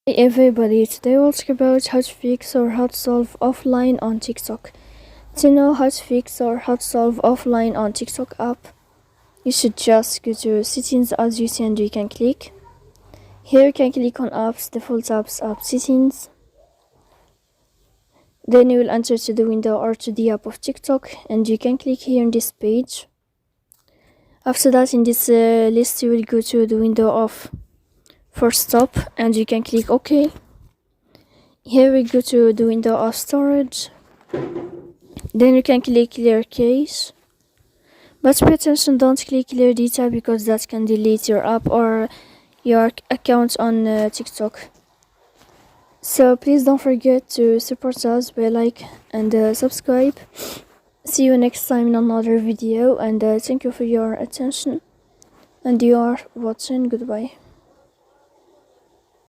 Hey everybody, today we'll talk about how to fix or how to solve offline on TikTok. To know how to fix or how to solve offline on TikTok app, you should just go to settings as you see and you can click. Here you can click on apps, default apps, app settings. Then you will enter to the window or to the app of TikTok and you can click here in this page. After that, in this list you will go to the window of Force Stop and you can click OK. Here we go to the window of storage. Then you can click clear cache. But pay attention, don't click clear data because that can delete your app or your account on TikTok. So please don't forget to support us by like and subscribe. See you next time in another video and thank you for your attention and you are watching. Goodbye.